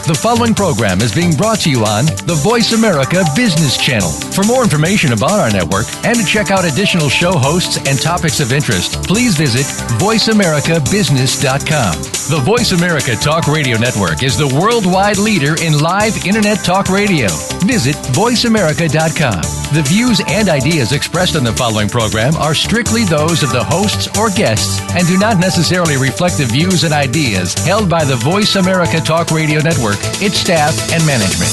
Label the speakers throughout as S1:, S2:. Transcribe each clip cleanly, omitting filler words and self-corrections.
S1: The following program is being brought to you on the Voice America Business Channel. For more information about our network and to check out additional show hosts and topics of interest, please visit voiceamericabusiness.com. The Voice America Talk Radio Network is the worldwide leader in live Internet talk radio. Visit voiceamerica.com. The views and ideas expressed on the following program are strictly those of the hosts or guests and do not necessarily reflect the views and ideas held by the Voice America Talk Radio Network, its staff, and management.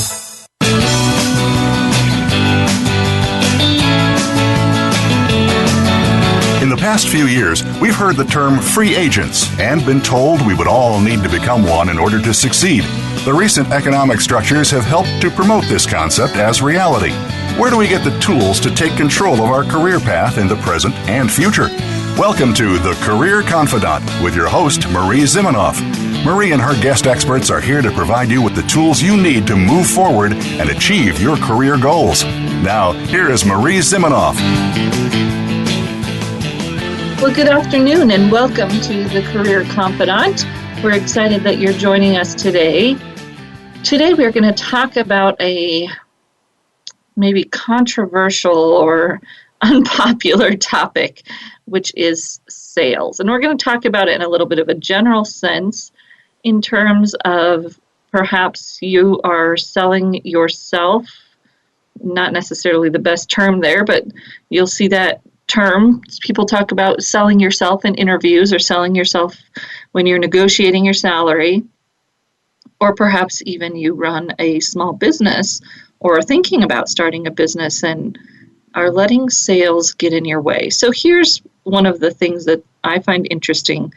S2: In the past few years, we've heard the term free agents and been told we would all need to become one in order to succeed. The recent economic structures have helped to promote this concept as reality. Where do we get the tools to take control of our career path in the present and future? Welcome to The Career Confidant with your host, Marie Zimenoff. Marie and her guest experts are here to provide you with the tools you need to move forward and achieve your career goals. Now, here is Marie Zimenoff.
S3: Well, good afternoon and welcome to The Career Confidant. We're excited that you're joining us today. Today we're going to talk about a maybe controversial or unpopular topic, which is sales. And we're going to talk about it in a little bit of a general sense in terms of perhaps you are selling yourself, not necessarily the best term there, but you'll see that term. People talk about selling yourself in interviews or selling yourself when you're negotiating your salary, or perhaps even you run a small business or are thinking about starting a business and are letting sales get in your way. So here's one of the things that I find interesting,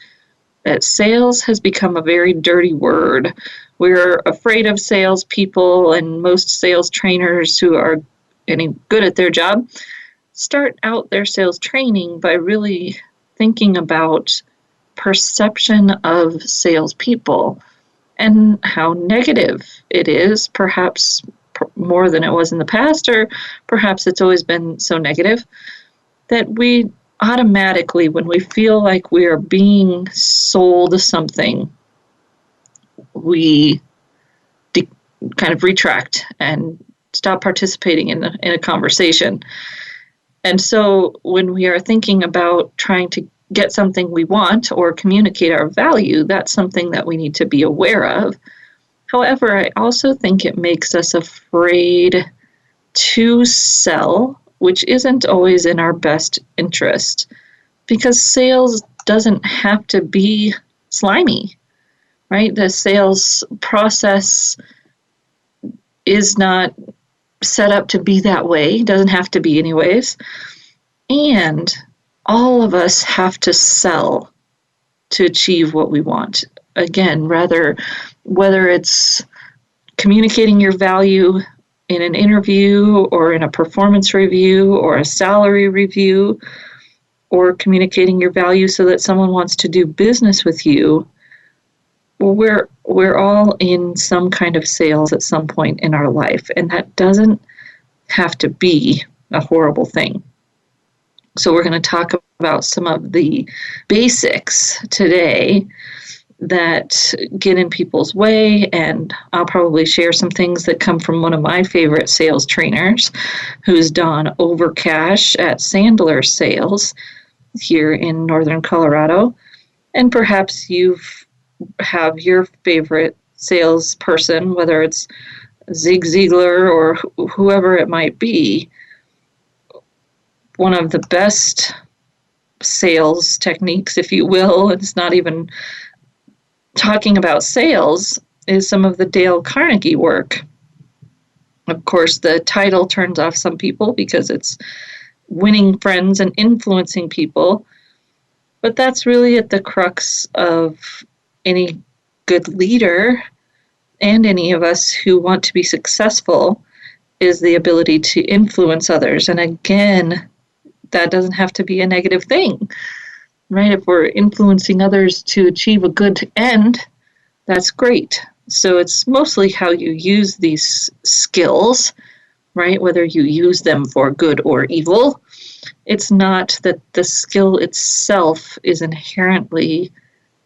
S3: that sales has become a very dirty word. We're afraid of salespeople, and most sales trainers who are any good at their job start out their sales training by really thinking about perception of salespeople and how negative it is, perhaps more than it was in the past, or perhaps it's always been so negative that we automatically, when we feel like we are being sold something, we kind of retract and stop participating in a conversation. And so when we are thinking about trying to get something we want or communicate our value, that's something that we need to be aware of. However, I also think it makes us afraid to sell, which isn't always in our best interest, because sales doesn't have to be slimy, right? The sales process is not set up to be that way, doesn't have to be anyways. And all of us have to sell to achieve what we want. Again, whether it's communicating your value in an interview or in a performance review or a salary review, or communicating your value so that someone wants to do business with you, we're all in some kind of sales at some point in our life, and that doesn't have to be a horrible thing. So we're going to talk about some of the basics today that get in people's way, and I'll probably share some things that come from one of my favorite sales trainers, who's Don Overcash at Sandler Sales here in Northern Colorado. And perhaps you have your favorite salesperson, whether it's Zig Ziglar or whoever it might be. One of the best sales techniques, if you will, it's not even talking about sales, is some of the Dale Carnegie work. Of course, the title turns off some people because it's winning friends and influencing people, but that's really at the crux of any good leader and any of us who want to be successful, is the ability to influence others. And again, that doesn't have to be a negative thing, right? If we're influencing others to achieve a good end, that's great. So it's mostly how you use these skills, right? Whether you use them for good or evil. It's not that the skill itself is inherently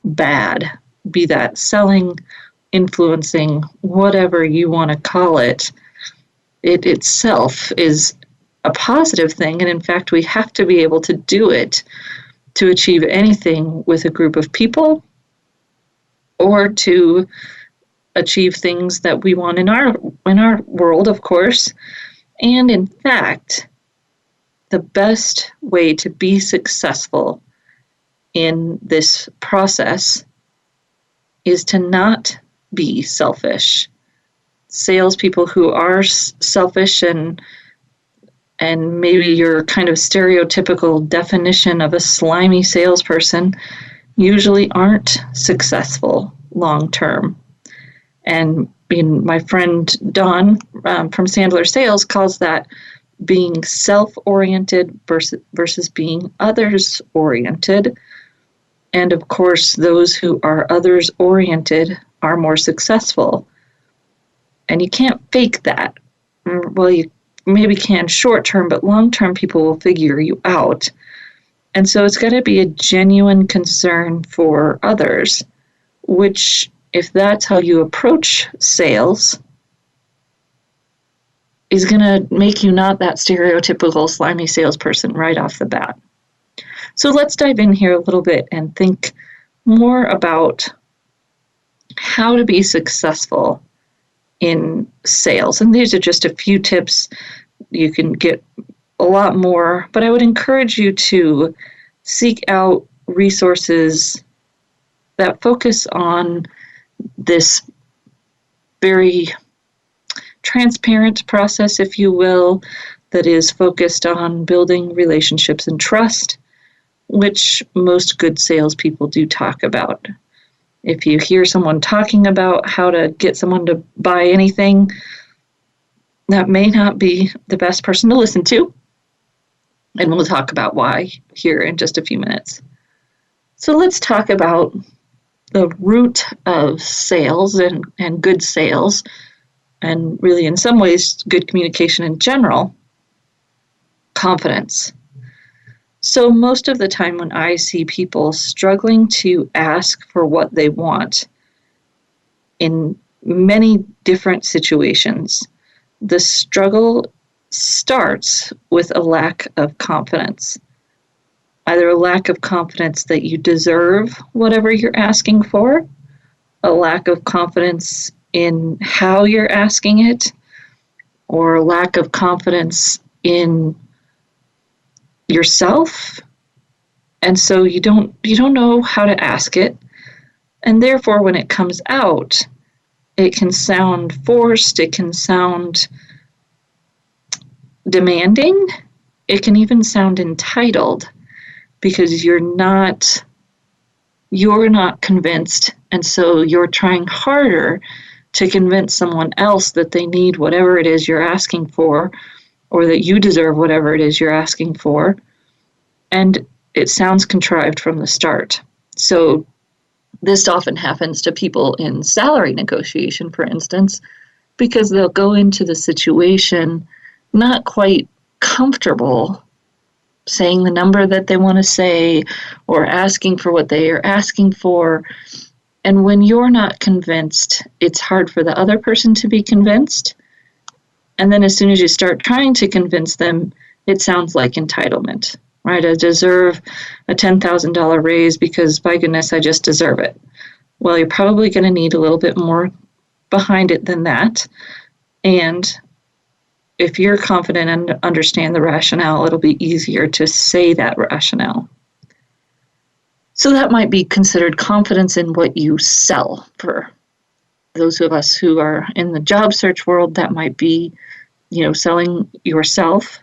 S3: bad, be that selling influencing, whatever you want to call it, it itself is a positive thing. And in fact, we have to be able to do it to achieve anything with a group of people or to achieve things that we want in our world, of course. And in fact, the best way to be successful in this process is to not be selfish. Salespeople who are selfish and maybe your kind of stereotypical definition of a slimy salesperson usually aren't successful long term. And my friend Dawn from Sandler Sales calls that being self-oriented versus being others-oriented. And of course, those who are others-oriented are more successful. And you can't fake that. Well, you maybe can short-term, but long-term people will figure you out. And so it's got to be a genuine concern for others, which, if that's how you approach sales, is going to make you not that stereotypical slimy salesperson right off the bat. So let's dive in here a little bit and think more about how to be successful in sales. And these are just a few tips. You can get a lot more, but I would encourage you to seek out resources that focus on this very transparent process, if you will, that is focused on building relationships and trust, which most good salespeople do talk about. If you hear someone talking about how to get someone to buy anything, that may not be the best person to listen to. And we'll talk about why here in just a few minutes. So let's talk about the root of sales and good sales, and really in some ways good communication in general: confidence. So most of the time when I see people struggling to ask for what they want in many different situations, the struggle starts with a lack of confidence. Either a lack of confidence that you deserve whatever you're asking for, a lack of confidence in how you're asking it, or a lack of confidence in yourself. And so you don't know how to ask it. And therefore, when it comes out, it can sound forced, it can sound demanding, it can even sound entitled, because you're not convinced, and so you're trying harder to convince someone else that they need whatever it is you're asking for, or that you deserve whatever it is you're asking for, and it sounds contrived from the start. So this often happens to people in salary negotiation, for instance, because they'll go into the situation not quite comfortable saying the number that they want to say or asking for what they are asking for. And when you're not convinced, it's hard for the other person to be convinced. And then as soon as you start trying to convince them, it sounds like entitlement, right? I deserve a $10,000 raise because, by goodness, I just deserve it. Well, you're probably going to need a little bit more behind it than that. And if you're confident and understand the rationale, it'll be easier to say that rationale. So that might be considered confidence in what you sell. For those of us who are in the job search world, that might be, selling yourself.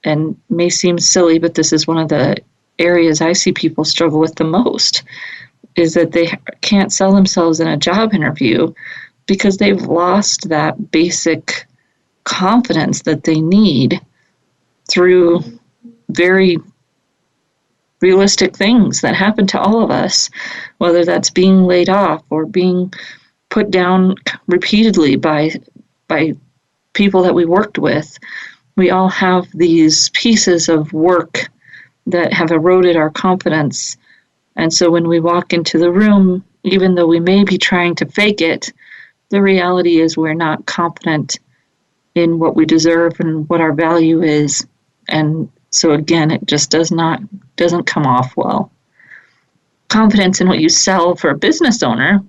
S3: And may seem silly, but this is one of the areas I see people struggle with the most, is that they can't sell themselves in a job interview because they've lost that basic confidence that they need through very realistic things that happen to all of us, whether that's being laid off or being put down repeatedly by people that we worked with. We all have these pieces of work that have eroded our confidence. And so when we walk into the room even though we may be trying to fake it, the reality is we're not confident in what we deserve and what our value is. And so again, it just doesn't come off well. Confidence in what you sell for a business owner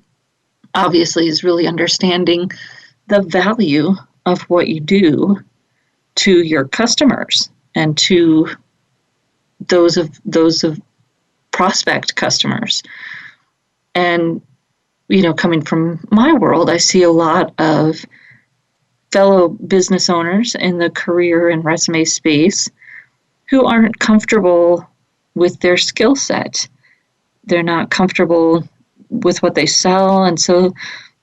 S3: obviously is really understanding the value of what you do to your customers and to those of prospect customers. And coming from my world, I see a lot of fellow business owners in the career and resume space who aren't comfortable with their skill set. They're not comfortable with what they sell, and so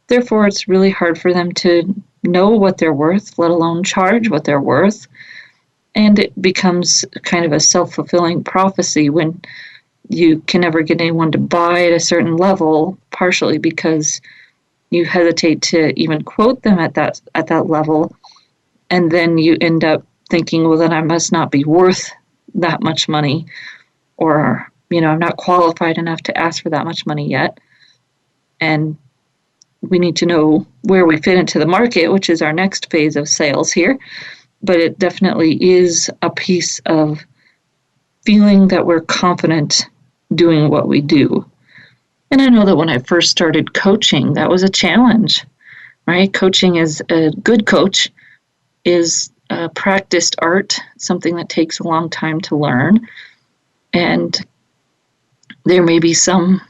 S3: therefore it's really hard for them to know what they're worth, let alone charge what they're worth. And it becomes kind of a self-fulfilling prophecy when you can never get anyone to buy at a certain level, partially because you hesitate to even quote them at that level, and then you end up thinking, well, then I must not be worth that much money, or I'm not qualified enough to ask for that much money yet. And we need to know where we fit into the market, which is our next phase of sales here. But it definitely is a piece of feeling that we're confident doing what we do. And I know that when I first started coaching, that was a challenge, right? Coaching as a good coach is a practiced art, something that takes a long time to learn. And there may be some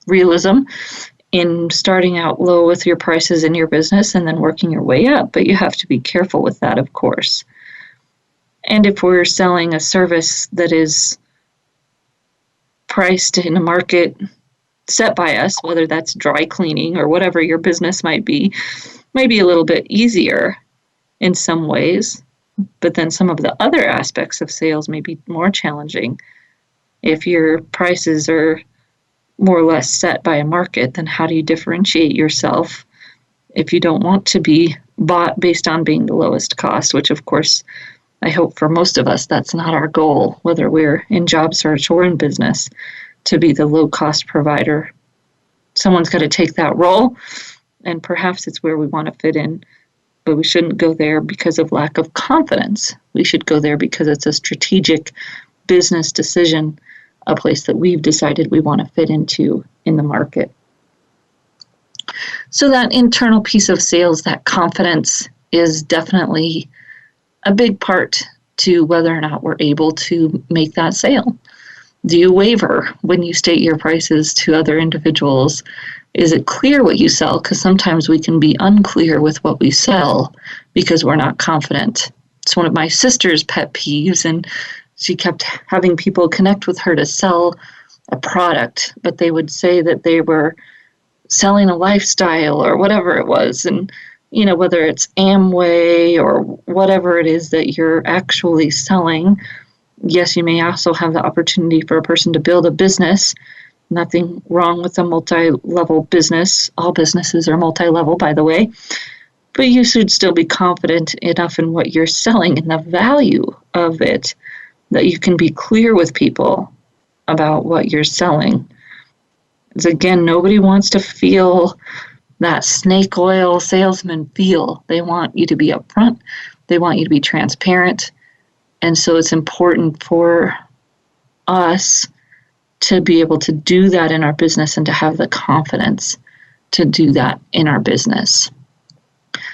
S3: realism in starting out low with your prices in your business and then working your way up, but you have to be careful with that, of course. And if we're selling a service that is priced in a market set by us, whether that's dry cleaning or whatever your business might be a little bit easier in some ways, but then some of the other aspects of sales may be more challenging. If your prices are more or less set by a market, then how do you differentiate yourself if you don't want to be bought based on being the lowest cost, which of course I hope for most of us that's not our goal, whether we're in job search or in business, to be the low cost provider. Someone's got to take that role, and perhaps it's where we want to fit in, but we shouldn't go there because of lack of confidence. We should go there because it's a strategic business decision, a place that we've decided we want to fit into in the market. So that internal piece of sales, that confidence, is definitely a big part to whether or not we're able to make that sale. Do you waver when you state your prices to other individuals? Is it clear what you sell? Because sometimes we can be unclear with what we sell because we're not confident. It's one of my sister's pet peeves, and she kept having people connect with her to sell a product, but they would say that they were selling a lifestyle or whatever it was. And, whether it's Amway or whatever it is that you're actually selling, yes, you may also have the opportunity for a person to build a business. Nothing wrong with a multi-level business. All businesses are multi-level, by the way. But you should still be confident enough in what you're selling and the value of it that you can be clear with people about what you're selling. Because again, nobody wants to feel that snake oil salesman feel. They want you to be upfront. They want you to be transparent. And so it's important for us to be able to do that in our business and to have the confidence to do that in our business.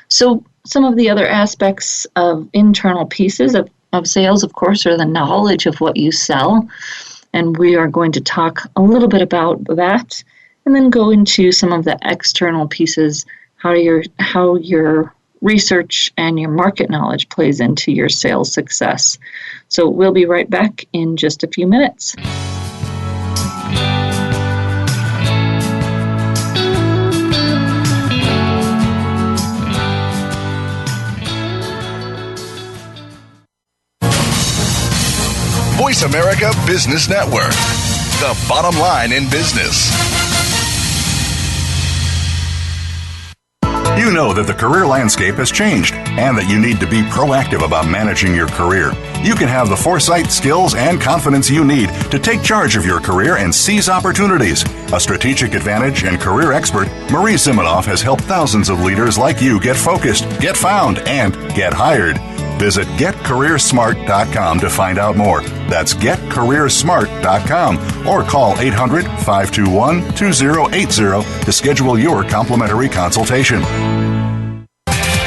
S3: So some of the other aspects of internal pieces of sales, of course, are the knowledge of what you sell. And we are going to talk a little bit about that and then go into some of the external pieces, how your research and your market knowledge plays into your sales success. So we'll be right back in just a few minutes.
S2: Voice America Business Network, the bottom line in business. You You know that the career landscape has changed and that you need to be proactive about managing your career. You can have the foresight, skills, and confidence you need to take charge of your career and seize opportunities. A strategic advantage and career expert, Marie Zimenoff has helped thousands of leaders like you get focused, get found, and get hired. Visit getcareersmart.com to find out more. That's getcareersmart.com or call 800-521-2080 to schedule your complimentary consultation.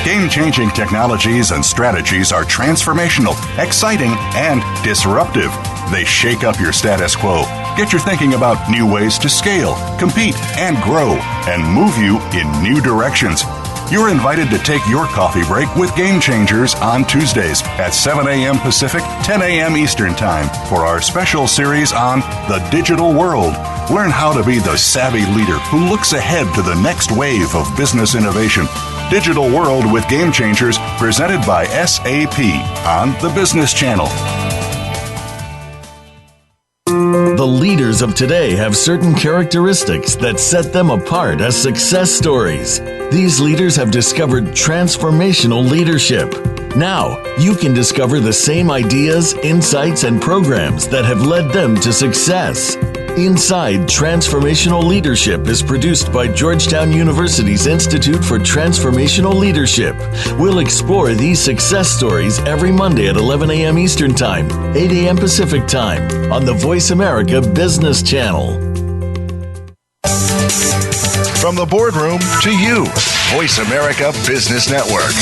S2: Game-changing technologies and strategies are transformational, exciting, and disruptive. They shake up your status quo, get you thinking about new ways to scale, compete, and grow, and move you in new directions. You're invited to take your coffee break with Game Changers on Tuesdays at 7 a.m. Pacific, 10 a.m. Eastern Time for our special series on the digital world. Learn how to be the savvy leader who looks ahead to the next wave of business innovation. Digital World with Game Changers, presented by SAP on the Business Channel.
S4: The leaders of today have certain characteristics that set them apart as success stories. These leaders have discovered transformational leadership. Now, you can discover the same ideas, insights, and programs that have led them to success. Inside Transformational Leadership is produced by Georgetown University's Institute for Transformational Leadership. We'll explore these success stories every Monday at 11 a.m. Eastern Time, 8 a.m. Pacific Time on the Voice America Business Channel.
S5: From the boardroom to you, Voice America Business Network.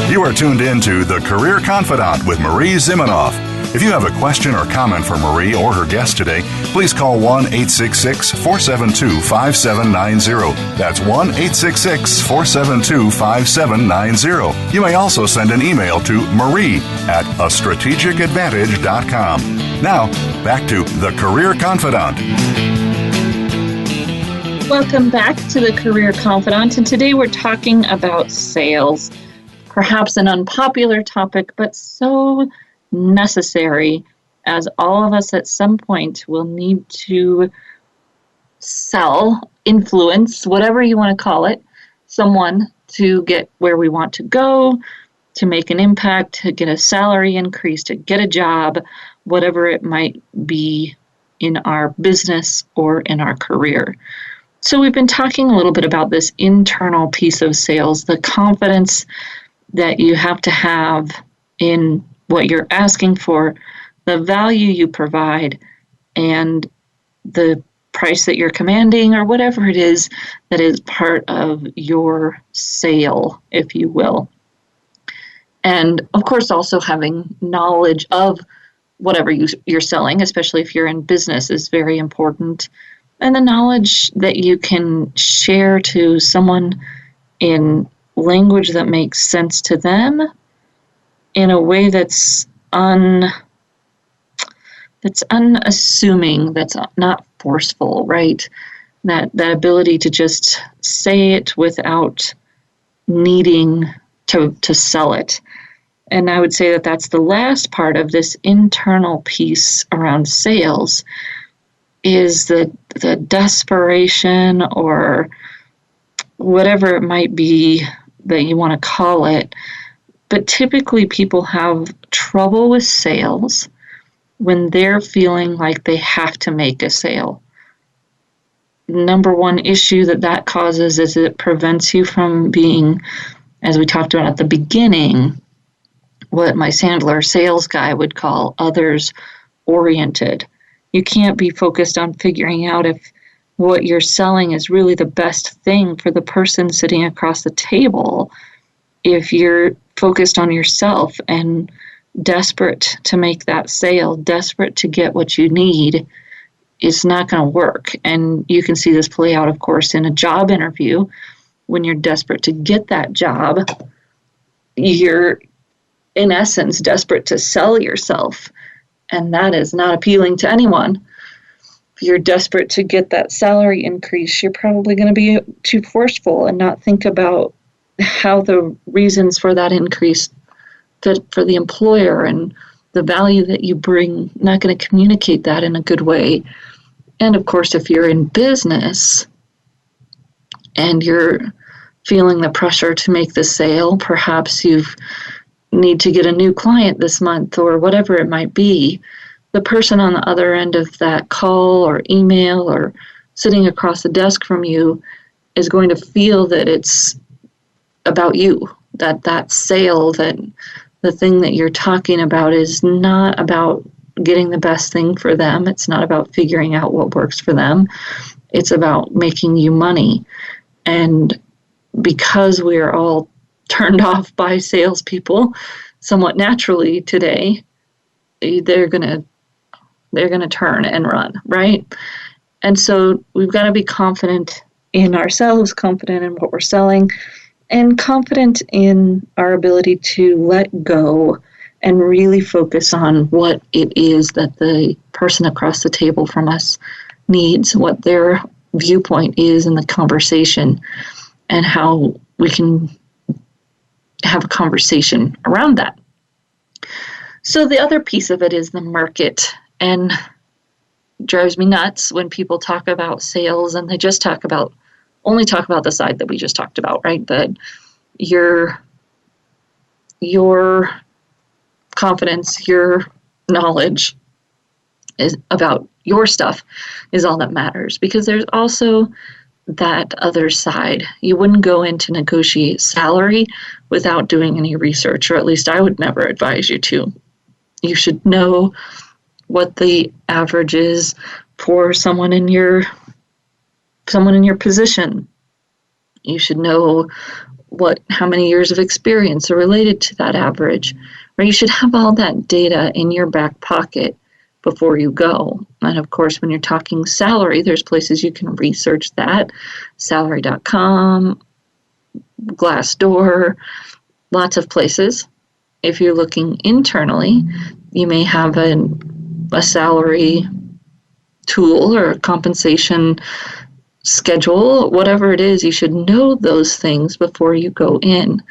S2: You are tuned in to The Career Confidante with Marie Zimenoff. If you have a question or comment for Marie or her guest today, please call 1-866-472-5790. That's 1-866-472-5790. You may also send an email to marie@astrategicadvantage.com. Now, back to The Career Confidante.
S3: Welcome back to The Career Confidante, and today we're talking about sales. Perhaps an unpopular topic, but so necessary, as all of us at some point will need to sell, influence, whatever you want to call it, someone to get where we want to go, to make an impact, to get a salary increase, to get a job, whatever it might be in our business or in our career. So we've been talking a little bit about this internal piece of sales, the confidence that you have to have in what you're asking for, the value you provide, and the price that you're commanding, or whatever it is that is part of your sale, if you will. And of course, also having knowledge of whatever you're selling, especially if you're in business, is very important. And the knowledge that you can share to someone in language that makes sense to them in a way that's unassuming, that's not forceful, right? That ability to just say it without needing to sell it. And I would say that that's the last part of this internal piece around sales, is the desperation, or whatever it might be that you want to call it. But typically people have trouble with sales when they're feeling like they have to make a sale. Number one issue that causes is it prevents you from being, as we talked about at the beginning, what my Sandler sales guy would call others oriented. You can't be focused on figuring out if what you're selling is really the best thing for the person sitting across the table if you're focused on yourself and desperate to make that sale, desperate to get what you need. It's not going to work. And you can see this play out, of course, in a job interview. When you're desperate to get that job, you're, in essence, desperate to sell yourself. And that is not appealing to anyone. If you're desperate to get that salary increase, you're probably going to be too forceful and not think about how the reasons for that increase fit for the employer and the value that you bring, not going to communicate that in a good way. And of course, if you're in business and you're feeling the pressure to make the sale, perhaps you need to get a new client this month or whatever it might be, the person on the other end of that call or email or sitting across the desk from you is going to feel that it's about you, that sale, that the thing that you're talking about is not about getting the best thing for them. It's not about figuring out what works for them. It's about making you money. And because we are all turned off by salespeople somewhat naturally today, they're gonna turn and run, right? And so we've got to be confident in ourselves, confident in what we're selling, and confident in our ability to let go and really focus on what it is that the person across the table from us needs, what their viewpoint is in the conversation, and how we can have a conversation around that. So the other piece of it is the market, and it drives me nuts when people talk about sales and they just only talk about the side that we just talked about, right? That your confidence, your knowledge is about your stuff is all that matters, because there's also that other side. You wouldn't go in to negotiate salary without doing any research, or at least I would never advise you to. You should know what the average is for someone in your position. You should know how many years of experience are related to that average, or you should have all that data in your back pocket before you go. And of course, when you're talking salary, there's places you can research that. Salary.com, Glassdoor, lots of places. If you're looking internally, you may have a salary tool or a compensation schedule, whatever it is. You should know those things before you go in.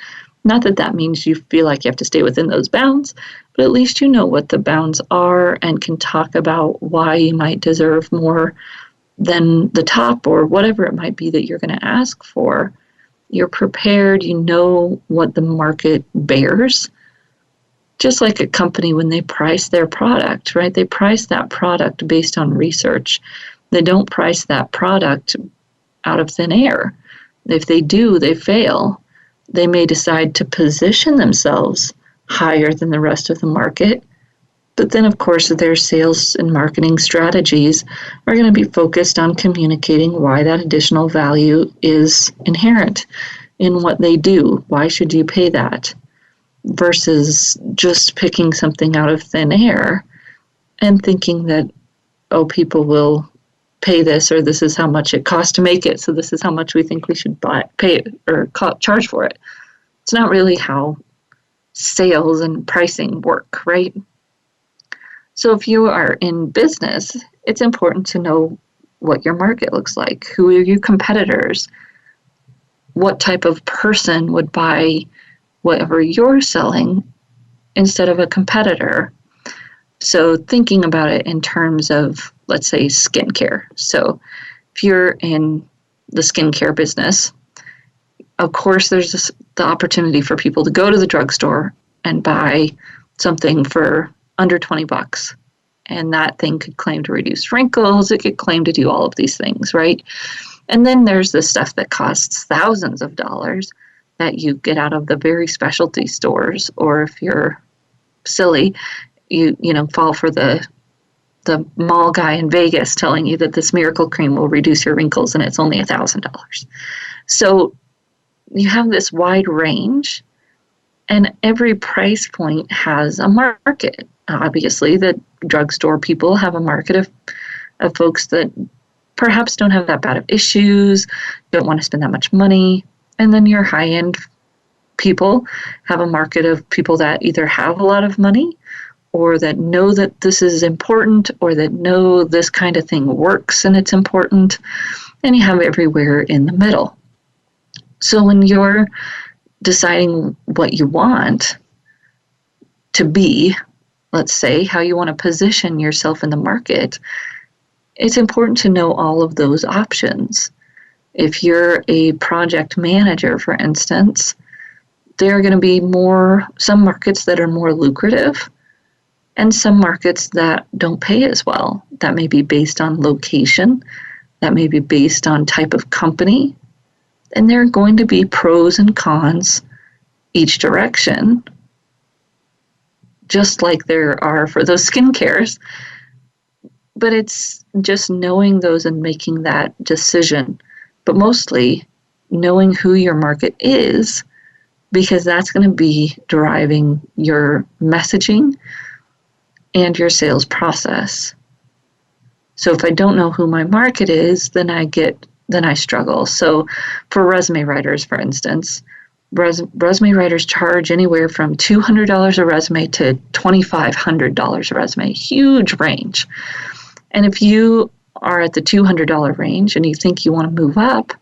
S3: Not that that means you feel like you have to stay within those bounds, but at least you know what the bounds are and can talk about why you might deserve more than the top or whatever it might be that you're going to ask for. You're prepared, you know what the market bears. Just like a company when they price their product, right? They price that product based on research. They don't price that product out of thin air. If they do, they fail. They may decide to position themselves higher than the rest of the market, but then of course their sales and marketing strategies are going to be focused on communicating why that additional value is inherent in what they do. Why should you pay that? Versus just picking something out of thin air and thinking that, oh, people will pay this, or this is how much it costs to make it, so this is how much we think we should pay it or charge for it. It's not really how sales and pricing work, right? So if you are in business, it's important to know what your market looks like. Who are your competitors? What type of person would buy whatever you're selling instead of a competitor? So thinking about it in terms of, let's say, skincare. So if you're in the skincare business, of course, there's the opportunity for people to go to the drugstore and buy something for under $20. And that thing could claim to reduce wrinkles. It could claim to do all of these things, right? And then there's the stuff that costs thousands of dollars that you get out of the very specialty stores, or if you're silly, you fall for the mall guy in Vegas telling you that this miracle cream will reduce your wrinkles and it's only $1,000. So you have this wide range, and every price point has a market. Obviously, the drugstore people have a market of folks that perhaps don't have that bad of issues, don't want to spend that much money. And then your high-end people have a market of people that either have a lot of money or that know that this is important, or that know this kind of thing works and it's important. And you have everywhere in the middle. So when you're deciding what you want to be, let's say, how you want to position yourself in the market, it's important to know all of those options. If you're a project manager, for instance, there are going to be some markets that are more lucrative and some markets that don't pay as well. That may be based on location, that may be based on type of company, and there are going to be pros and cons each direction, just like there are for those skincares. But it's just knowing those and making that decision, but mostly knowing who your market is, because that's going to be driving your messaging and your sales process. So if I don't know who my market is, then I struggle. So for resume writers, for instance, resume writers charge anywhere from $200 a resume to $2,500 a resume, huge range. And if you are at the $200 range and you think you want to move up,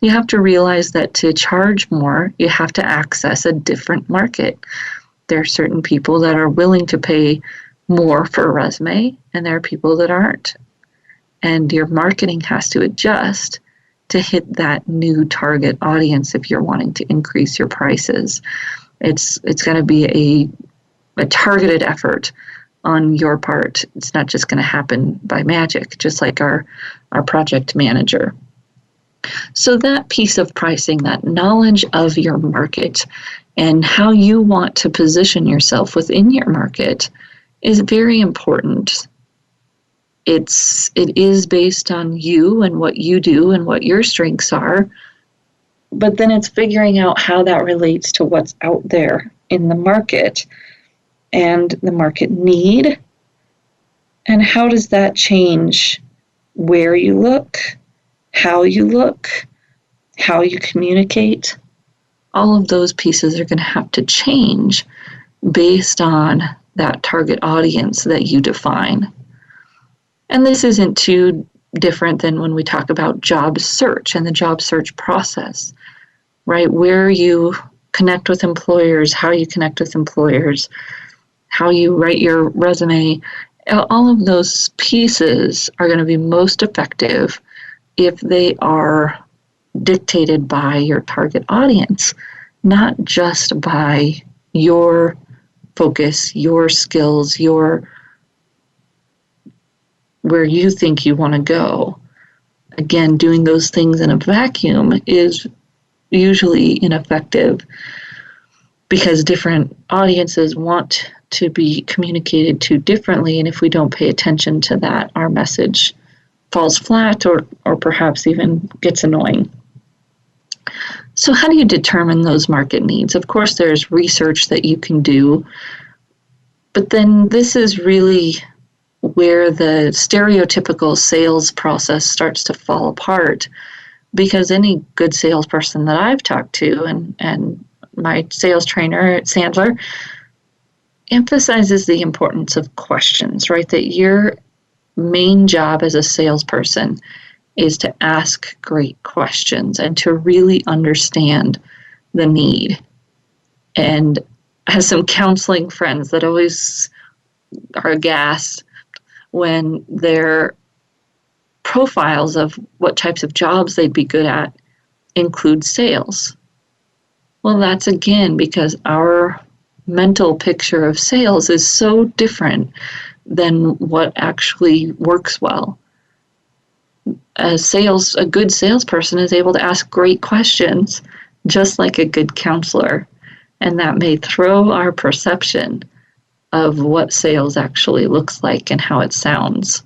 S3: you have to realize that to charge more, you have to access a different market. There are certain people that are willing to pay more for a resume, and there are people that aren't. And your marketing has to adjust to hit that new target audience if you're wanting to increase your prices. It's going to be a targeted effort on your part. It's not just going to happen by magic, just like our project manager. So that piece of pricing, that knowledge of your market and how you want to position yourself within your market is very important. It is based on you and what you do and what your strengths are, but then it's figuring out how that relates to what's out there in the market and the market need, and how does that change where you look, how you communicate. All of those pieces are going to have to change based on that target audience that you define. And this isn't too different than when we talk about job search and the job search process, right? Where you connect with employers, how you connect with employers, how you write your resume. All of those pieces are going to be most effective if they are dictated by your target audience, not just by your focus, your skills, where you think you want to go. Again, doing those things in a vacuum is usually ineffective because different audiences want to be communicated to differently, and if we don't pay attention to that, our message falls flat or perhaps even gets annoying. So how do you determine those market needs? Of course, there's research that you can do, but then this is really where the stereotypical sales process starts to fall apart, because any good salesperson that I've talked to and my sales trainer at Sandler emphasizes the importance of questions, right? That your main job as a salesperson is to ask great questions and to really understand the need. And I have some counseling friends that always are aghast when their profiles of what types of jobs they'd be good at include sales. Well, that's again because our mental picture of sales is so different than what actually works well. A good salesperson is able to ask great questions, just like a good counselor, and that may throw our perception of what sales actually looks like and how it sounds.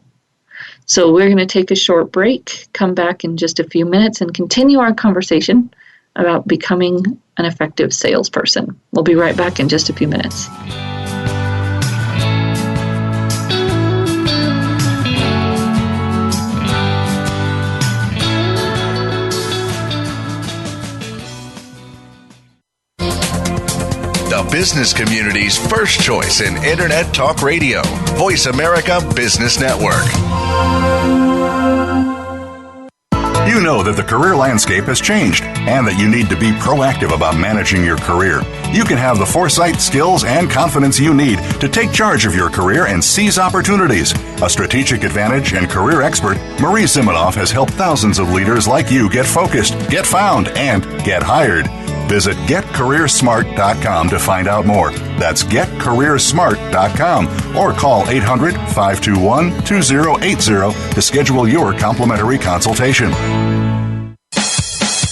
S3: So we're going to take a short break, come back in just a few minutes, and continue our conversation about becoming an effective salesperson. We'll be right back in just a few minutes.
S5: The business community's first choice in Internet Talk Radio. Voice America Business Network.
S2: You know that the career landscape has changed and that you need to be proactive about managing your career. You can have the foresight, skills, and confidence you need to take charge of your career and seize opportunities. A strategic advantage and career expert, Marie Zimenoff has helped thousands of leaders like you get focused, get found, and get hired. Visit getcareersmart.com to find out more. That's getcareersmart.com or call 800-521-2080 to schedule your complimentary consultation.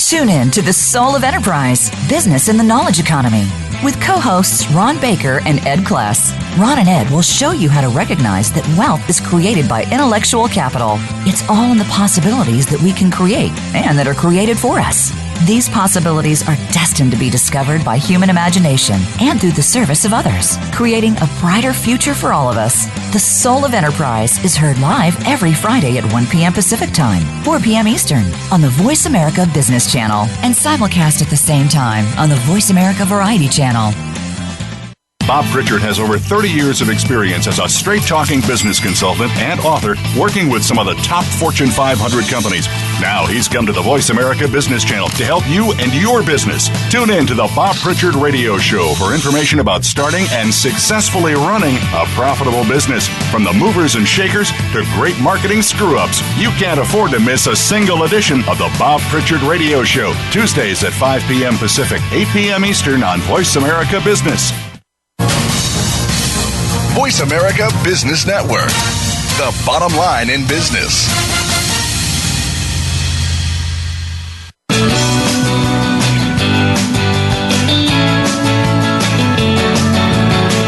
S6: Tune in to The Soul of Enterprise, Business in the Knowledge Economy, with co-hosts Ron Baker and Ed Kless. Ron and Ed will show you how to recognize that wealth is created by intellectual capital. It's all in the possibilities that we can create and that are created for us. These possibilities are destined to be discovered by human imagination and through the service of others, creating a brighter future for all of us. The Soul of Enterprise is heard live every Friday at 1 p.m. Pacific Time, 4 p.m. Eastern on the Voice America Business Channel and simulcast at the same time on the Voice America Variety Channel.
S2: Bob Pritchard has over 30 years of experience as a straight-talking business consultant and author working with some of the top Fortune 500 companies. Now he's come to the Voice America Business Channel to help you and your business. Tune in to the Bob Pritchard Radio Show for information about starting and successfully running a profitable business. From the movers and shakers to great marketing screw-ups, you can't afford to miss a single edition of the Bob Pritchard Radio Show. Tuesdays at 5 p.m. Pacific, 8 p.m. Eastern on Voice America Business.
S5: Voice America Business Network, the bottom line in business.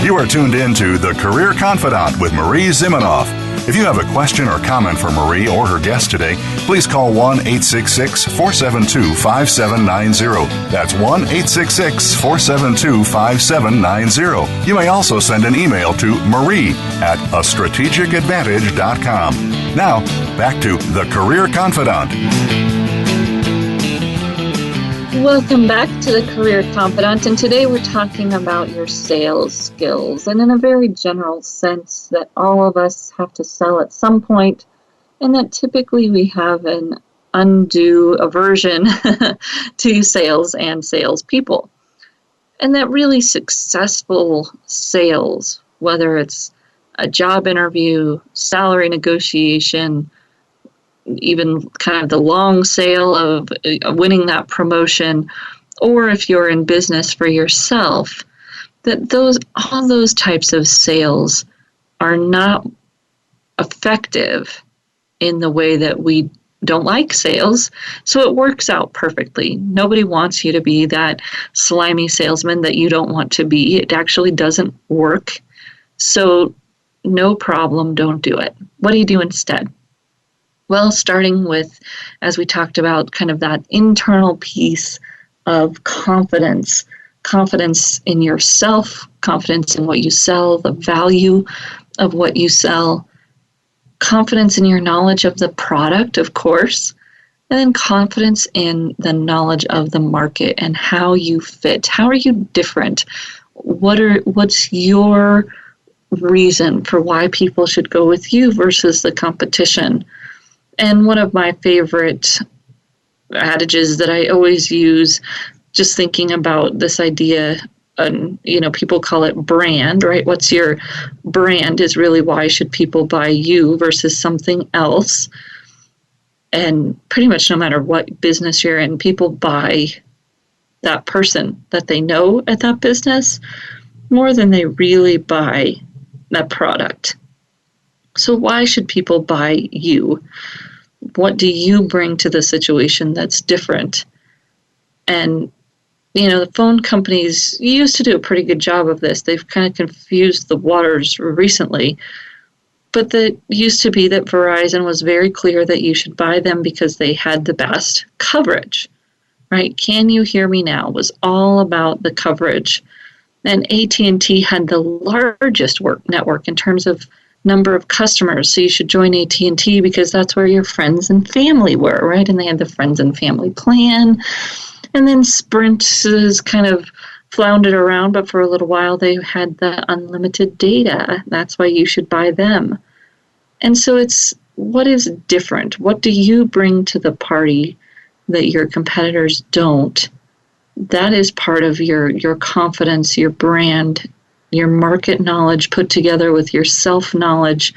S2: You are tuned in to The Career Confidant with Marie Zimenoff. If you have a question or comment for Marie or her guest today, please call 1-866-472-5790. That's 1-866-472-5790. You may also send an email to marie@astrategicadvantage.com. Now, back to The Career Confidant.
S3: Welcome back to the Career Confidant, and today we're talking about your sales skills, and in a very general sense that all of us have to sell at some point, and that typically we have an undue aversion to sales and salespeople. And that really successful sales, whether it's a job interview, salary negotiation, even kind of the long sale of winning that promotion, or if you're in business for yourself, that all those types of sales are not effective in the way that we don't like sales. So it works out perfectly. Nobody wants you to be that slimy salesman that you don't want to be. It actually doesn't work. So no problem, don't do it. What do you do instead? Well, starting with, as we talked about, kind of that internal piece of confidence in yourself, confidence in what you sell, the value of what you sell, confidence in your knowledge of the product, of course, and then confidence in the knowledge of the market and how you fit. How are you different? What's your reason for why people should go with you versus the competition? And one of my favorite adages that I always use, just thinking about this idea, people call it brand, right? What's your brand is really why should people buy you versus something else. And pretty much no matter what business you're in, people buy that person that they know at that business more than they really buy that product. So why should people buy you? What do you bring to the situation that's different? And, the phone companies used to do a pretty good job of this. They've kind of confused the waters recently. But it used to be that Verizon was very clear that you should buy them because they had the best coverage, right? Can you hear me now? Was all about the coverage. And AT&T had the largest network in terms of number of customers. So you should join AT&T because that's where your friends and family were, right? And they had the friends and family plan. And then Sprint is kind of floundered around, but for a little while they had the unlimited data. That's why you should buy them. And so it's what is different? What do you bring to the party that your competitors don't? That is part of your confidence, your brand, your market knowledge put together with your self-knowledge.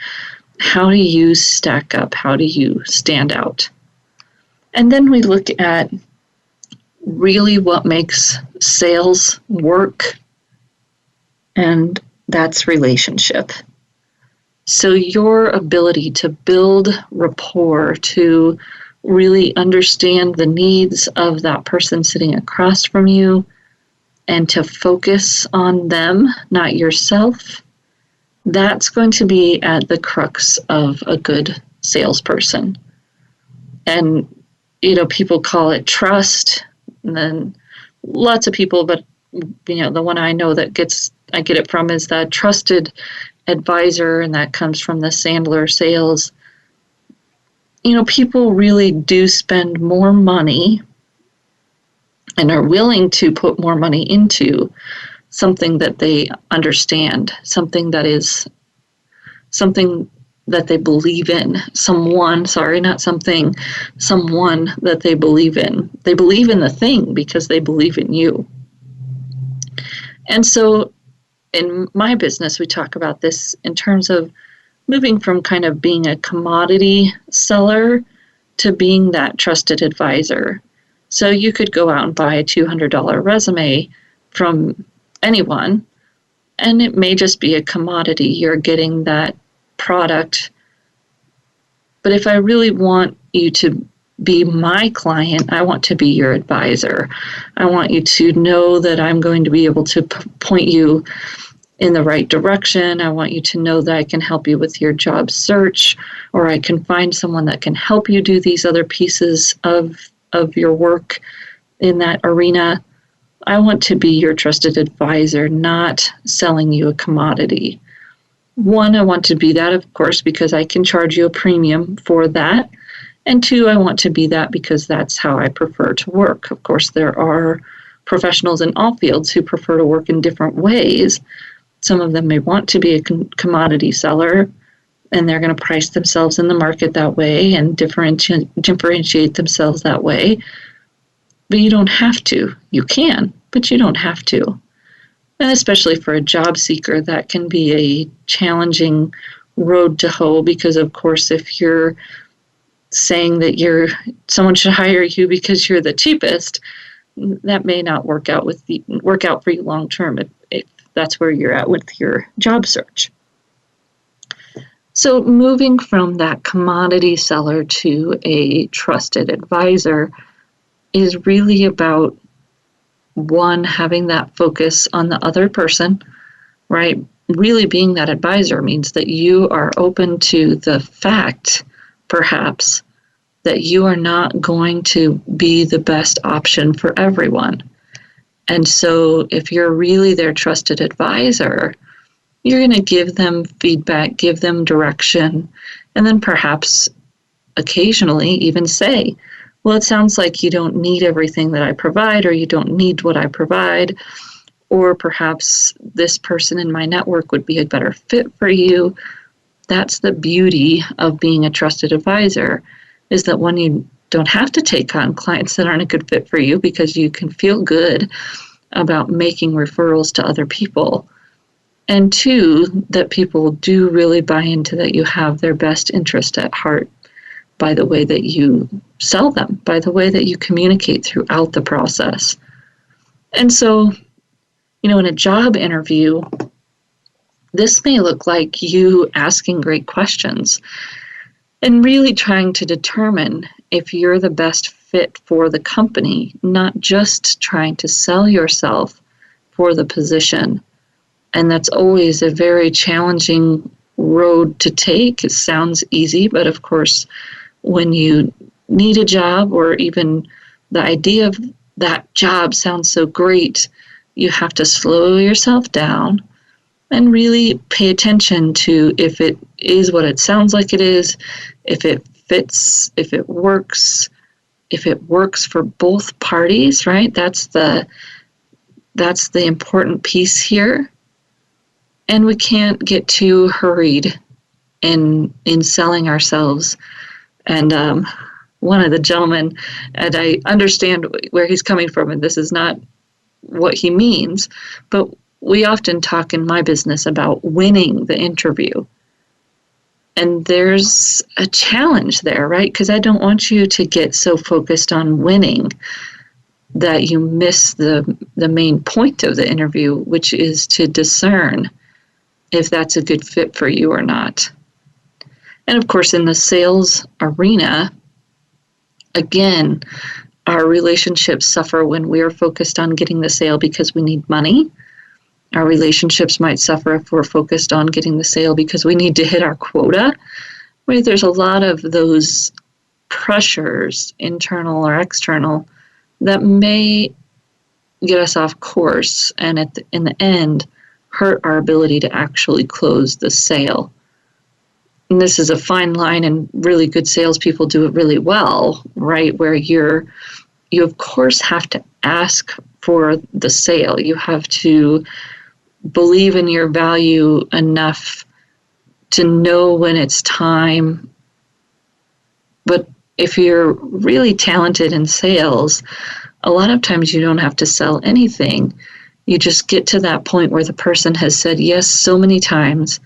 S3: How do you stack up? How do you stand out? And then we look at really what makes sales work, and that's relationship. So your ability to build rapport, to really understand the needs of that person sitting across from you, and to focus on them, not yourself, that's going to be at the crux of a good salesperson. And, people call it trust, and then lots of people, but, the one I know that I get it from is that trusted advisor, and that comes from the Sandler sales. People really do spend more money and are willing to put more money into something that they understand, something that they believe in, someone that they believe in. They believe in the thing because they believe in you. And so in my business, we talk about this in terms of moving from kind of being a commodity seller to being that trusted advisor. So you could go out and buy a $200 resume from anyone, and it may just be a commodity. You're getting that product. But if I really want you to be my client, I want to be your advisor. I want you to know that I'm going to be able to point you in the right direction. I want you to know that I can help you with your job search, or I can find someone that can help you do these other pieces of your work in that arena. I want to be your trusted advisor, not selling you a commodity. One, I want to be that, of course, because I can charge you a premium for that. And two, I want to be that because that's how I prefer to work. Of course, there are professionals in all fields who prefer to work in different ways. Some of them may want to be a commodity seller, and they're going to price themselves in the market that way and differentiate themselves that way. But you don't have to. You can, but you don't have to. And especially for a job seeker, that can be a challenging road to hoe because, of course, if you're saying that someone should hire you because you're the cheapest, that may not work out for you long term if that's where you're at with your job search. So moving from that commodity seller to a trusted advisor is really about, one, having that focus on the other person, right? Really being that advisor means that you are open to the fact, perhaps, that you are not going to be the best option for everyone. And so if you're really their trusted advisor, you're going to give them feedback, give them direction, and then perhaps occasionally even say, well, it sounds like you don't need everything that I provide, or you don't need what I provide, or perhaps this person in my network would be a better fit for you. That's the beauty of being a trusted advisor, is that one, you don't have to take on clients that aren't a good fit for you because you can feel good about making referrals to other people. And two, that people do really buy into that you have their best interest at heart by the way that you sell them, by the way that you communicate throughout the process. And so, in a job interview, this may look like you asking great questions and really trying to determine if you're the best fit for the company, not just trying to sell yourself for the position. And that's always a very challenging road to take. It sounds easy, but of course, when you need a job, or even the idea of that job sounds so great, you have to slow yourself down and really pay attention to if it is what it sounds like it is, if it fits, if it works for both parties, right? That's the important piece here. And we can't get too hurried in selling ourselves. And one of the gentlemen, and I understand where he's coming from, and this is not what he means, but we often talk in my business about winning the interview. And there's a challenge there, right? Because I don't want you to get so focused on winning that you miss the main point of the interview, which is to discern if that's a good fit for you or not. And of course, in the sales arena, again, our relationships suffer when we are focused on getting the sale because we need money. Our relationships might suffer if we're focused on getting the sale because we need to hit our quota. Right? There's a lot of those pressures, internal or external, that may get us off course and in the end hurt our ability to actually close the sale. And this is a fine line, and really good salespeople do it really well, right? Where you of course have to ask for the sale. You have to believe in your value enough to know when it's time. But if you're really talented in sales, a lot of times you don't have to sell anything. You just get to that point where the person has said yes so many times,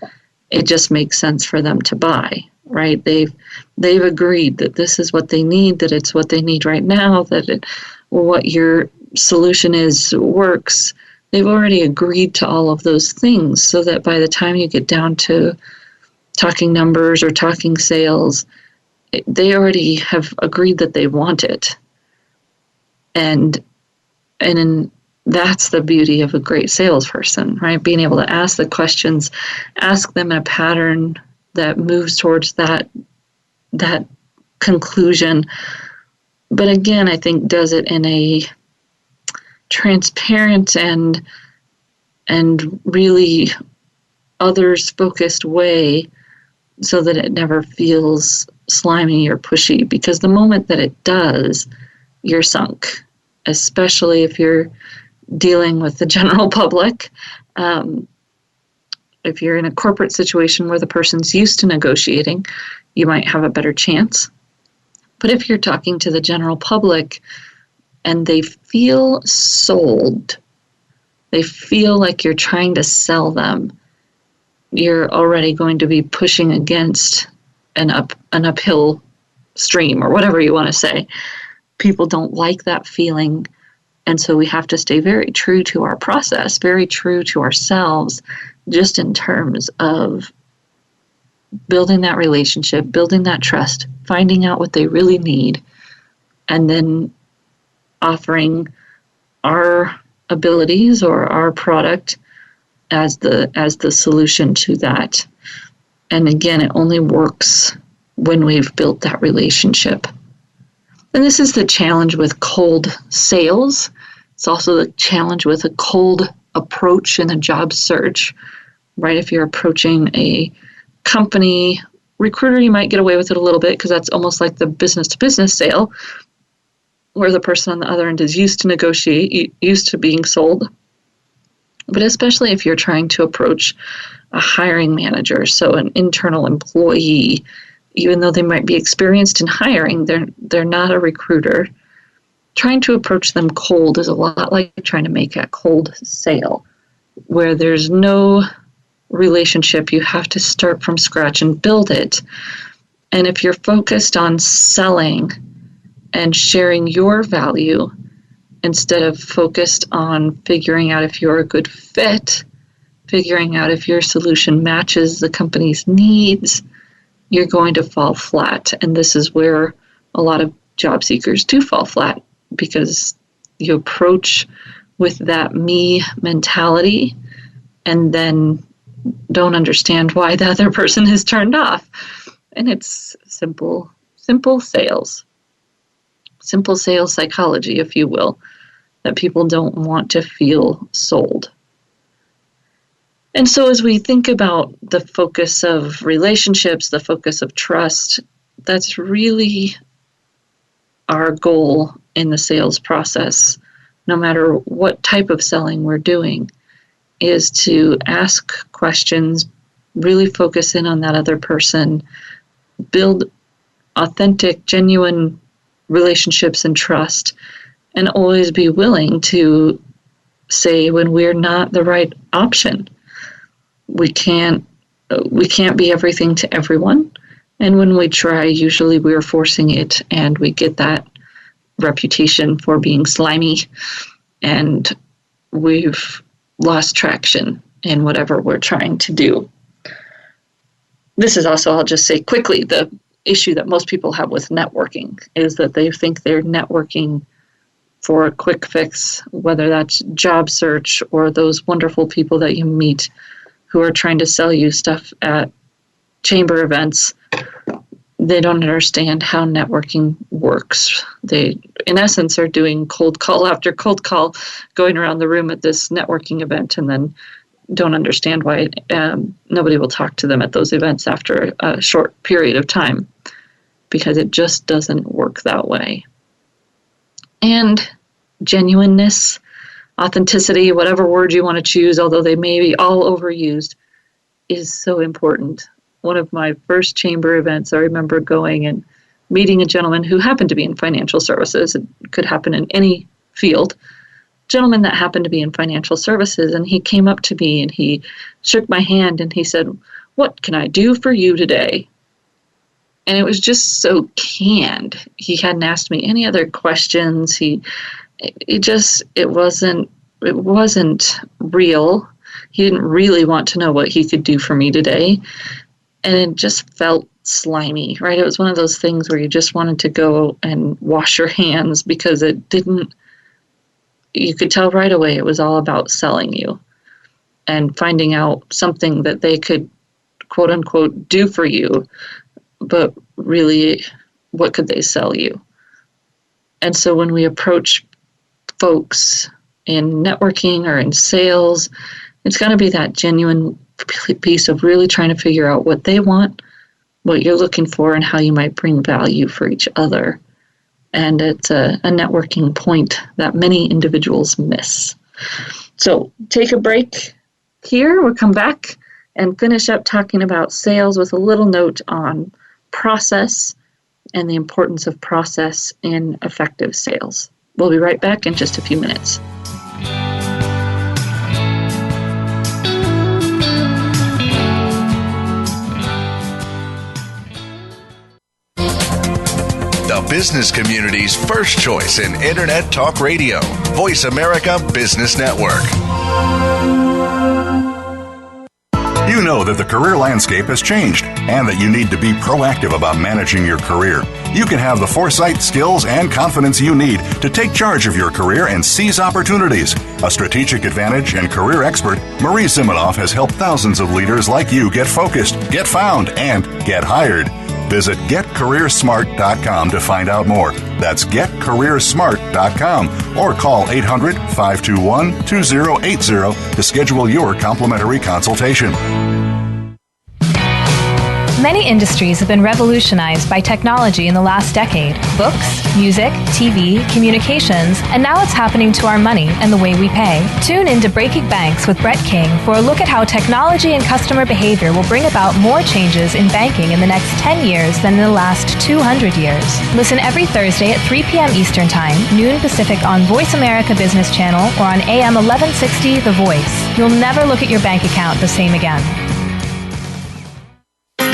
S3: it just makes sense for them to buy, right? They've agreed that this is what they need, that it's what they need right now, that what your solution is works. They've already agreed to all of those things, so that by the time you get down to talking numbers or talking sales, they already have agreed that they want it. And that's the beauty of a great salesperson, right? Being able to ask the questions, ask them in a pattern that moves towards that conclusion. But again, I think does it in a transparent and really others-focused way, so that it never feels slimy or pushy. Because the moment that it does, you're sunk, especially if you're dealing with the general public. If you're in a corporate situation where the person's used to negotiating, you might have a better chance. But if you're talking to the general public and they feel sold, they feel like you're trying to sell them, you're already going to be pushing against an uphill stream, or whatever you want to say. People don't like that feeling. And so we have to stay very true to our process, very true to ourselves, just in terms of building that relationship, building that trust, finding out what they really need, and then offering our abilities or our product as the solution to that. And again, it only works when we've built that relationship. And this is the challenge with cold sales. It's also the challenge with a cold approach in a job search, right? If you're approaching a company recruiter, you might get away with it a little bit because that's almost like the business-to-business sale, where the person on the other end is used to negotiate, used to being sold. But especially if you're trying to approach a hiring manager, so an internal employee, even though they might be experienced in hiring, they're not a recruiter. Trying to approach them cold is a lot like trying to make a cold sale, where there's no relationship. You have to start from scratch and build it. And if you're focused on selling and sharing your value, instead of focused on figuring out if you're a good fit, figuring out if your solution matches the company's needs, you're going to fall flat. And this is where a lot of job seekers do fall flat, because you approach with that me mentality and then don't understand why the other person is turned off. And it's simple sales. Simple sales psychology, if you will, that people don't want to feel sold. And so as we think about the focus of relationships, the focus of trust, that's really our goal in the sales process, no matter what type of selling we're doing, is to ask questions really focus in on that other person, build authentic, genuine relationships and trust, and always be willing to say when we're not the right option. We can't be everything to everyone. And when we try, usually we're forcing it, and we get that reputation for being slimy, and we've lost traction in whatever we're trying to do. This is also, I'll just say quickly, the issue that most people have with networking is that they think they're networking for a quick fix, whether that's job search or those wonderful people that you meet who are trying to sell you stuff at chamber events. They don't understand how networking works. They, in essence, are doing cold call after cold call, going around the room at this networking event, and then don't understand why nobody will talk to them at those events after a short period of time, because it just doesn't work that way. And genuineness, authenticity, whatever word you want to choose, although they may be all overused, is so important. One of my first chamber events, I remember going and meeting a gentleman who happened to be in financial services. It could happen in any field. Gentleman that happened to be in financial services, and he came up to me and he shook my hand and he said, "What can I do for you today?" And it was just so canned. He hadn't asked me any other questions. It wasn't real. He didn't really want to know what he could do for me today. And it just felt slimy, right? It was one of those things where you just wanted to go and wash your hands, because you could tell right away it was all about selling you and finding out something that they could, quote unquote, do for you. But really, what could they sell you? And so when we approach folks in networking or in sales, it's going to be that genuine piece of really trying to figure out what they want, what you're looking for, and how you might bring value for each other. And it's a networking point that many individuals miss. So take a break here. We'll come back and finish up talking about sales with a little note on process and the importance of process in effective sales. We'll be right back in just a few minutes.
S5: The business community's first choice in Internet Talk Radio. Voice America Business Network.
S2: You know that the career landscape has changed and that you need to be proactive about managing your career. You can have the foresight, skills, and confidence you need to take charge of your career and seize opportunities. A strategic advantage and career expert, Marie Zimenoff has helped thousands of leaders like you get focused, get found, and get hired. Visit getcareersmart.com to find out more. That's getcareersmart.com, or call 800-521-2080 to schedule your complimentary consultation.
S7: Many industries have been revolutionized by technology in the last decade. Books, music, TV, communications, and now it's happening to our money and the way we pay. Tune in to Breaking Banks with Brett King for a look at how technology and customer behavior will bring about more changes in banking in the next 10 years than in the last 200 years. Listen every Thursday at 3 p.m. Eastern Time, noon Pacific on Voice America Business Channel or on AM 1160 The Voice. You'll never look at your bank account the same again.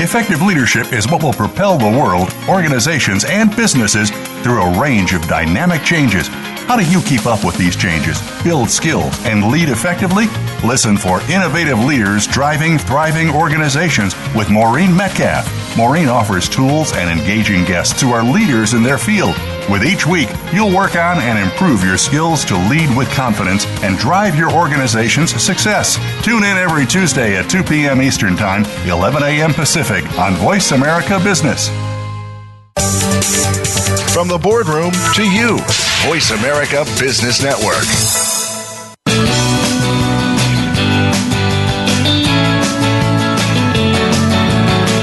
S2: Effective leadership is what will propel the world, organizations, and businesses through a range of dynamic changes. How do you keep up with these changes, build skills, and lead effectively? Listen for Innovative Leaders Driving Thriving Organizations with Maureen Metcalf. Maureen offers tools and engaging guests who are leaders in their field. With each week, you'll work on and improve your skills to lead with confidence and drive your organization's success. Tune in every Tuesday at 2 p.m. Eastern Time, 11 a.m. Pacific on Voice America Business.
S5: From the boardroom to you, Voice America Business Network.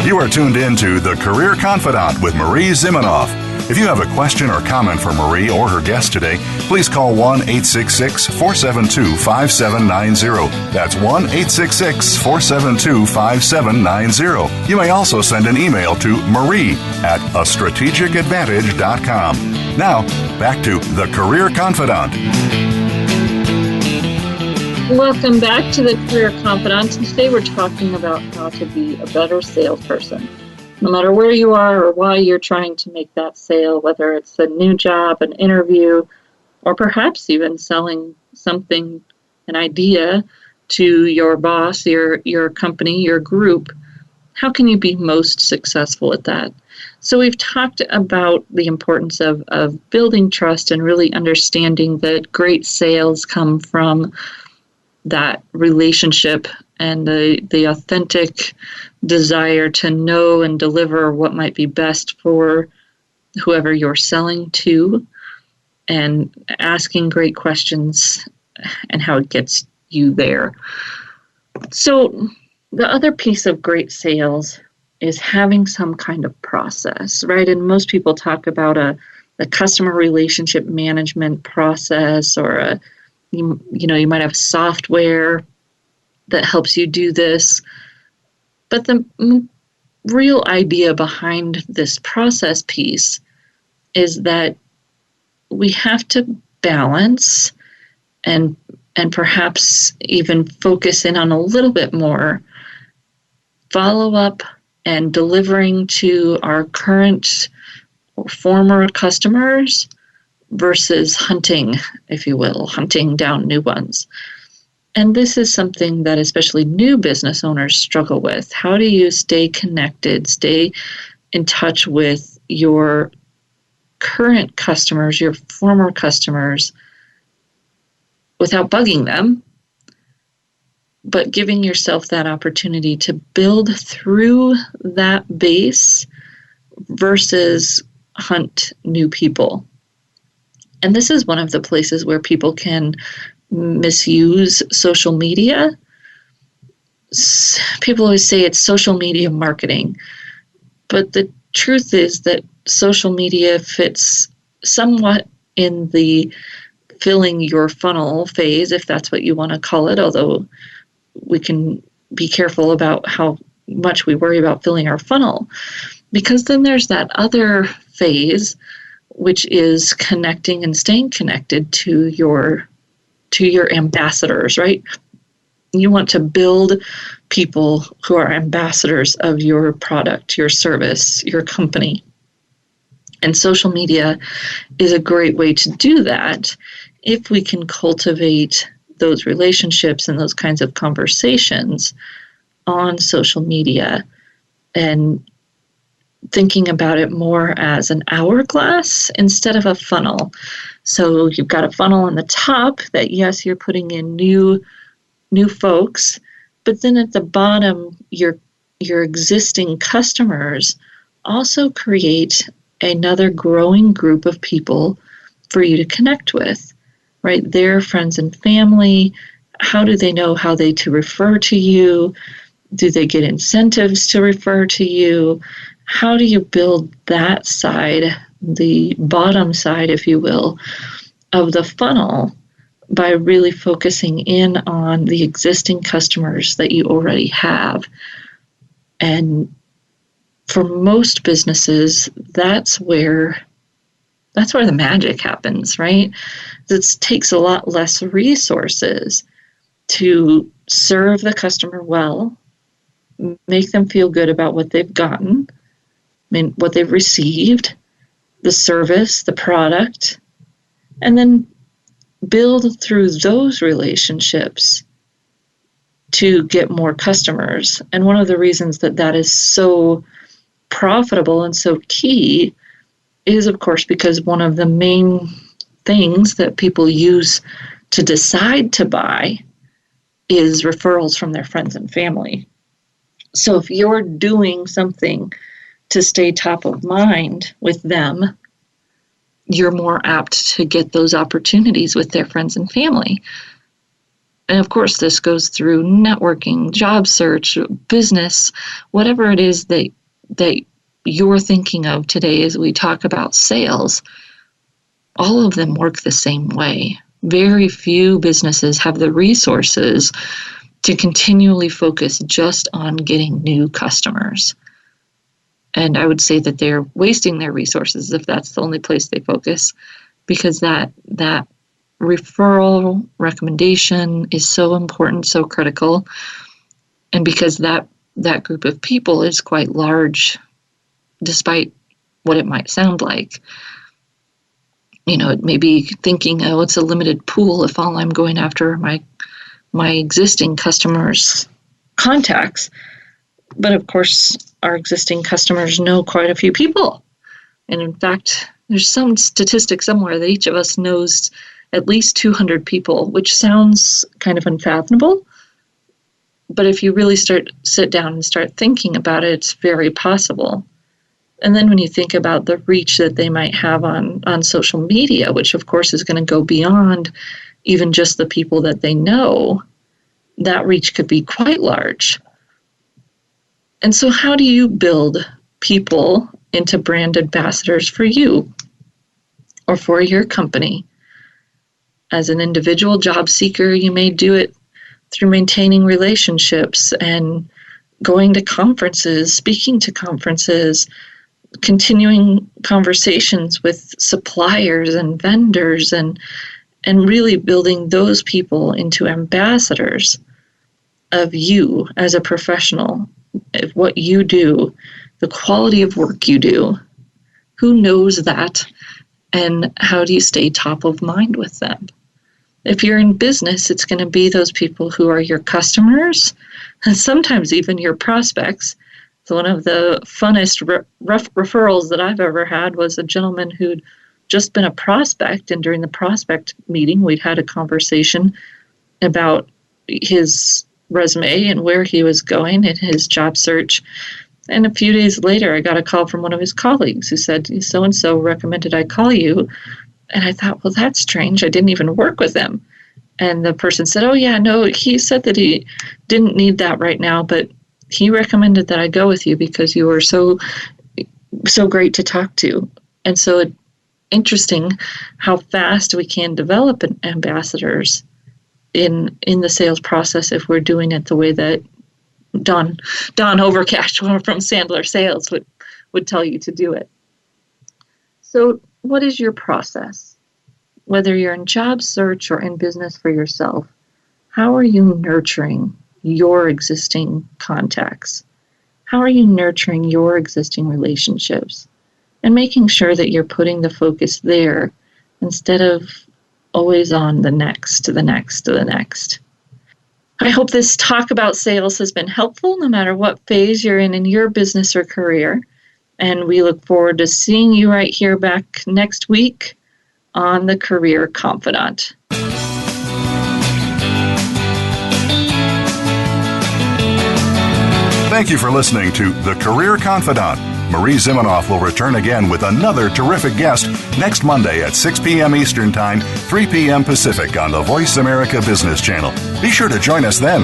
S5: You
S2: are tuned in to The Career Confidant with Marie Zimenoff. If you have a question or comment for Marie or her guest today, please call 1-866-472-5790. That's 1-866-472-5790. You may also send an email to marie@astrategicadvantage.com. Now, back to The Career Confidant.
S3: Welcome back to The Career Confidant. Today we're talking about how to be a better salesperson. No matter where you are or why you're trying to make that sale, whether it's a new job, an interview, or perhaps even selling something, an idea to your boss, your company, your group, how can you be most successful at that? So we've talked about the importance of building trust and really understanding that great sales come from that relationship and the authentic desire to know and deliver what might be best for whoever you're selling to, and asking great questions and how it gets you there. So the other piece of great sales is having some kind of process, right? And most people talk about a customer relationship management process, or you might have software that helps you do this. But the real idea behind this process piece is that we have to balance and perhaps even focus in on a little bit more follow-up and delivering to our current or former customers versus hunting, if you will, hunting down new ones. And this is something that especially new business owners struggle with. How do you stay connected, stay in touch with your current customers, your former customers, without bugging them, but giving yourself that opportunity to build through that base versus hunt new people? And this is one of the places where people can misuse social media. People always say it's social media marketing, but the truth is that social media fits somewhat in the filling your funnel phase, if that's what you want to call it, although we can be careful about how much we worry about filling our funnel, because then there's that other phase, which is connecting and staying connected to your ambassadors, right? You want to build people who are ambassadors of your product, your service, your company. And social media is a great way to do that if we can cultivate those relationships and those kinds of conversations on social media, and thinking about it more as an hourglass instead of a funnel. So you've got a funnel on the top that, yes, you're putting in new folks, but then at the bottom, your existing customers also create another growing group of people for you to connect with, right? Their friends and family. How do they know how to refer to you? Do they get incentives to refer to you? How do you build that side, the bottom side, if you will, of the funnel, by really focusing in on the existing customers that you already have? And for most businesses, that's where the magic happens, right? It takes a lot less resources to serve the customer well, make them feel good about what they've gotten, what they've received, the service, the product, and then build through those relationships to get more customers. And one of the reasons that is so profitable and so key is, of course, because one of the main things that people use to decide to buy is referrals from their friends and family. So if you're doing something to stay top of mind with them, you're more apt to get those opportunities with their friends and family. And of course, this goes through networking, job search, business, whatever it is that you're thinking of today as we talk about sales, all of them work the same way. Very few businesses have the resources to continually focus just on getting new customers. And I would say that they're wasting their resources if that's the only place they focus, because that referral recommendation is so important, so critical. And because that group of people is quite large, despite what it might sound like. It may be thinking, oh, it's a limited pool if all I'm going after my existing customers' contacts. But of course, our existing customers know quite a few people. And in fact, there's some statistic somewhere that each of us knows at least 200 people, which sounds kind of unfathomable. But if you really sit down and start thinking about it, it's very possible. And then when you think about the reach that they might have on social media, which of course is going to go beyond even just the people that they know, that reach could be quite large. And so how do you build people into brand ambassadors for you or for your company? As an individual job seeker, you may do it through maintaining relationships and going to conferences, speaking to conferences, continuing conversations with suppliers and vendors, and really building those people into ambassadors of you as a professional, of what you do, the quality of work you do. Who knows that? And how do you stay top of mind with them? If you're in business, it's going to be those people who are your customers and sometimes even your prospects. So one of the funnest rough referrals that I've ever had was a gentleman who'd just been a prospect, and during the prospect meeting, we'd had a conversation about his resume and where he was going in his job search. And a few days later, I got a call from one of his colleagues who said, so-and-so recommended I call you. And I thought, well, that's strange. I didn't even work with him. And the person said, oh, yeah, no, he said that he didn't need that right now, but he recommended that I go with you because you were so great to talk to. And so interesting how fast we can develop ambassadors in the sales process if we're doing it the way that Don Overcash from Sandler Sales would tell you to do it. So what is your process? Whether you're in job search or in business for yourself, how are you nurturing your existing contacts? How are you nurturing your existing relationships? And making sure that you're putting the focus there instead of always on the next. I hope this talk about sales has been helpful no matter what phase you're in your business or career. And we look forward to seeing you right here back next week on the Career Confidant.
S2: Thank you for listening to The Career Confidant. Marie Zimenoff will return again with another terrific guest next Monday at 6 p.m. Eastern Time, 3 p.m. Pacific on the Voice America Business Channel. Be sure to join us then.